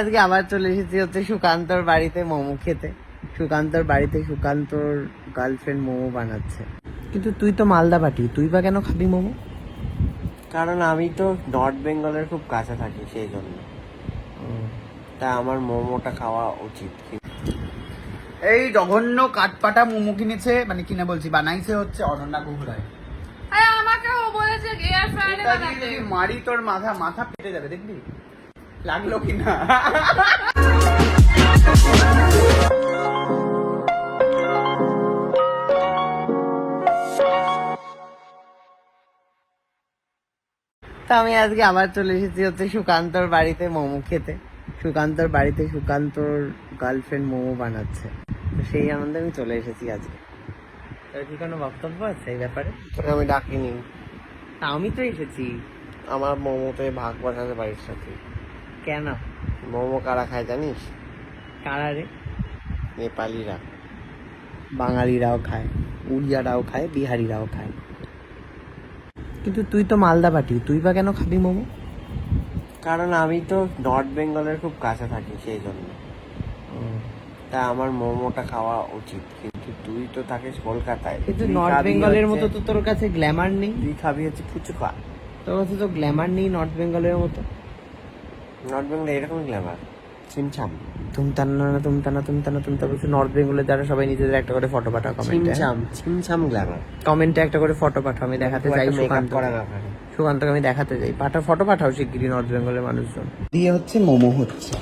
আজকে আবার চলে এসেছি হচ্ছে সুকান্তর বাড়িতে মোমো খেতে। সুকান্তর বাড়িতে সুকান্তর গার্লফ্রেন্ড মোমো বানাচ্ছে। কিন্তু তুই তো মালদা পাটি, তুই বা কেন খাবি মোমো? কারণ আমি তো নর্থ বেঙ্গলের খুব কাছে থাকি, সেই জন্য। তা আমার মোমোটা খাওয়া উচিত। এই জঘন্য কাঠপাটা মোমো কিনেছে, মানে কিনে বলছি বানাইছে হচ্ছে অনন্যা গুহরায়। আমাকেও বলেছে এয়ার ফ্রায়ারে বানাতে। মারি তোর মাথা মাথা ফেটে যাবে, দেখবি লাগলো কিনা। তা আমি আজকে আবার চলে এসেছি হচ্ছে সুকান্তর বাড়িতে মোমো খেতে। সুকান্তর বাড়িতে সুকান্তর গার্লফ্রেন্ড মোমো বানাচ্ছে, তো সেই আনন্দে আমি চলে এসেছি আজকে। তোর কি কোনো বক্তব্য আছে এই ব্যাপারে? তোকে আমি ডাকিনি, তা আমি তো এসেছি। আমার মোমোতে ভাগ বসাতে পারিস না তুই। কেন? মোমো কারা খায় জানিস? কারা রে? নেপালিরা। বাঙালিরাও খায়, উড়িয়ারাও খায়, বিহারিরাও খায়। কিন্তু তুই তো মালদা পাটি, তুই বা কেন খাবি মোমো? কারণ আমি তো নর্থ বেঙ্গলের খুব কাছে থাকি, সেই জন্য। তা আমার মোমোটা খাওয়া উচিত। কিন্তু তুই তো থাকিস কলকাতায়, কিন্তু তুই নর্থ খাবি বেঙ্গলের মতো হচ্ছে- তো তোর কাছে গ্ল্যামার নেই। তুই খাবি হচ্ছে ফুচকা। তোর কাছে তো গ্ল্যামার নেই নর্থ বেঙ্গলের মতো। নর্থ বেঙ্গলে এরকম গ্ল্যামার ছিমছাম। তুমতা বলছে নর্থ বেঙ্গলের যারা সবাই নিজেদের একটা করে ফটো পাঠাও কমেন্টে। ছিমছাম গ্ল্যামার। কমেন্টে একটা করে ফটো পাঠাও, আমি দেখাতে চাই সুকান্ত। করা না পারে। সুকান্তকে আমি দেখাতে চাই। ফটো পাঠাও শিগগিরই নর্থ বেঙ্গলের মানুষজন দিয়ে হচ্ছে মোমো হচ্ছে।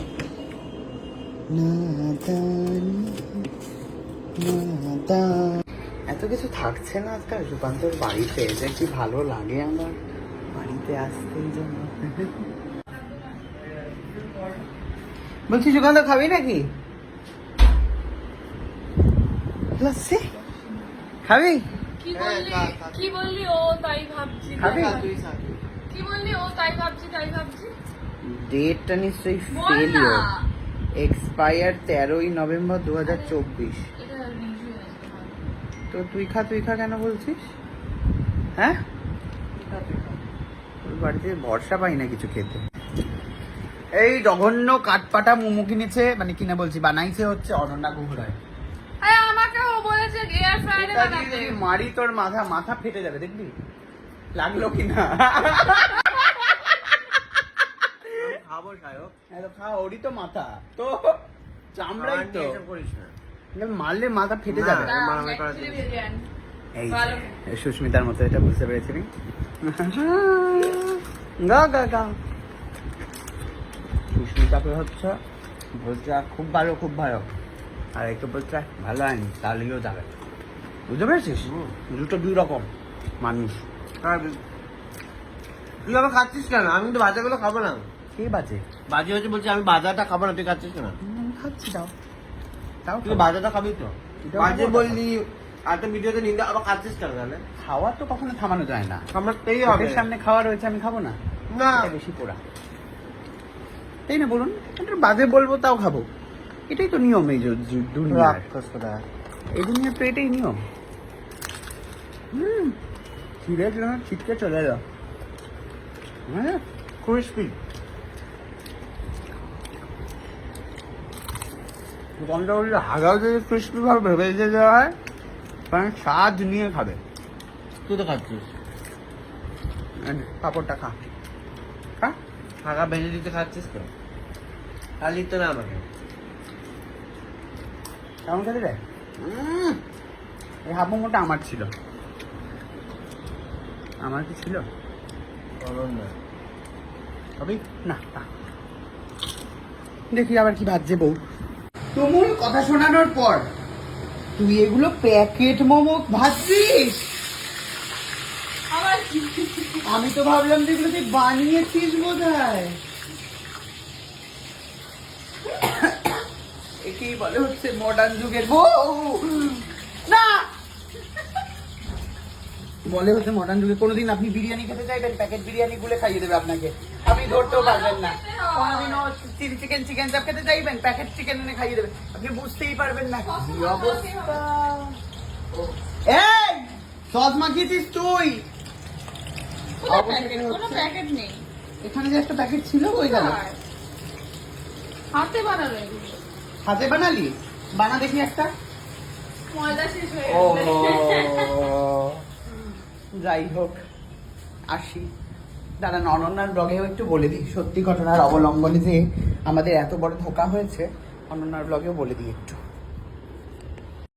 এত কিছু থাকছে না আজকাল সুকান্তর বাড়িতে, যে কি ভালো লাগে আমার বাড়িতে আসতে। এই জন্য বলছি সুকান্ত খাবি নাকি লস্যি? খাবি? কি বললি কি বললি ও তাই ভাবছি, খাবি? কি বললি ও তাই ভাবছি তাই ভাবছি। ডেটটা নিশ্চয়ই বল ফেলিও। না। এক্সপায়ার 13ই নভেম্বর 2024। এটা নিজে আছে। তো তুই খা কেন বলছিস? হ্যাঁ, তোর বাড়িতে ভরসা পাই না কিছু খেতে। এই জঘন্য কাঠপাটা মোমো কিনেছে, মানে কিনে বলছি বানাইছে হচ্ছে অনন্যা গুহরায়। আমাকেও বলেছে এয়ার ফ্রায়ারে বানাতে। মারি তোর মাথা ফেটে যাবে, দেখবি লাগলো কিনা। খাবো সায়ক। খা, ওরই তো মাথা তো চামড়াই তো, এসব করিস না। মারলে মাথা ফেটে না। যাবে। না, মারামারি করার actually জিনিস। বিরিয়ানি। এই ভালো। এই সুস্মিতার মতো এটা বুঝতে পেরেছি। গা গা গা সুস্মিতাকে হচ্ছে বলছে খুব ভালো, আর একটু বলছে ভালো হয়নি, তাহলেও যাবে। বুঝতে পেরেছিস? দুটো দুই রকম মানুষ। তুই আবার খাচ্ছিস কেন? আমি তো ভাজাগুলো খাবো না। কে বাজে? বাজি হচ্ছে বলছি আমি বাজারটা খাবো না, তুই খাচ্ছিস কেন? খাচ্ছি, দাও তাও তুই বাজারটা খাবি তো? এটাও বাজে খাবো। বললি আর তো ভিডিওতে নিন্দা, আবার খাচ্ছিস কেন তাহলে? খাওয়া তো কখনো থামানো যায় না। সামলাতেই হবে। চোখের সামনে খাওয়া রয়েছে, আমি খাবো না? না। এটা বেশি পোড়া, তাই না বলুন? এটা বাজে বলবো তাও খাবো, এটাই তো নিয়ম এই দুনিয়ার। রাক্ষস কোথায়? এই দুনিয়ার তো এটাই নিয়ম। ছিঁড়ে ছিটকে চলে যাও। হ্যাঁ, ক্রিসপি। গন্ধ করলে হাগাও যদি ক্রিস্পি ভাবে ভেজে দেওয়া হয়, কারণ স্বাদ নিয়ে খাবে। তুই তো খাচ্ছিস। পাপড়টা খা, খা। ফাঁকা ভেজে দিতে খাচ্ছিস তো? খালি তো না আমাকে। কেমন খেতে রে? এই হাফ মোমোটা আমার ছিল। আমার কি ছিল? খাবি? না, না। দেখি আবার কি ভাবছে বউ। তুমুল কথা শোনানোর পর তুই এগুলো প্যাকেট মোমো ভাবছিস? আবার কি? আমি তো ভাবলাম যে এগুলো তুই বানিয়েছিস বোধ হয়। একেই বলে হচ্ছে মডার্ন যুগের বউ। না, বলে হচ্ছে মডার্ন যুগে। কোনোদিন আপনি বিরিয়ানি খেতে চাইবেন, প্যাকেট বিরিয়ানি গুলো খাইয়ে দেবে আপনাকে, আপনি ধরতেও পারবেন না। কোনোদিনও চিকেন চাপ খেতে চাইবেন, প্যাকেট চিকেন এনে খাইয়ে দেবে, আপনি বুঝতেই পারবেন না কি অবস্থা। এই সস মাখিয়েছিস তুই? কোনো প্যাকেট নেই। এখানে যে একটা প্যাকেট ছিল ওই গেল। হাতে বানানো এগুলো। হাতে বানালি? বানা দেখি একটা। ময়দা শেষ হয়ে ও গেছে। যাই হোক, আসি। দাঁড়ান, অনন্যার ব্লগেও একটু বলে দিই সত্যি ঘটনার অবলম্বনে যে আমাদের এত বড় ধোকা হয়েছে, অনন্যার ব্লগেও বলে দিই একটু।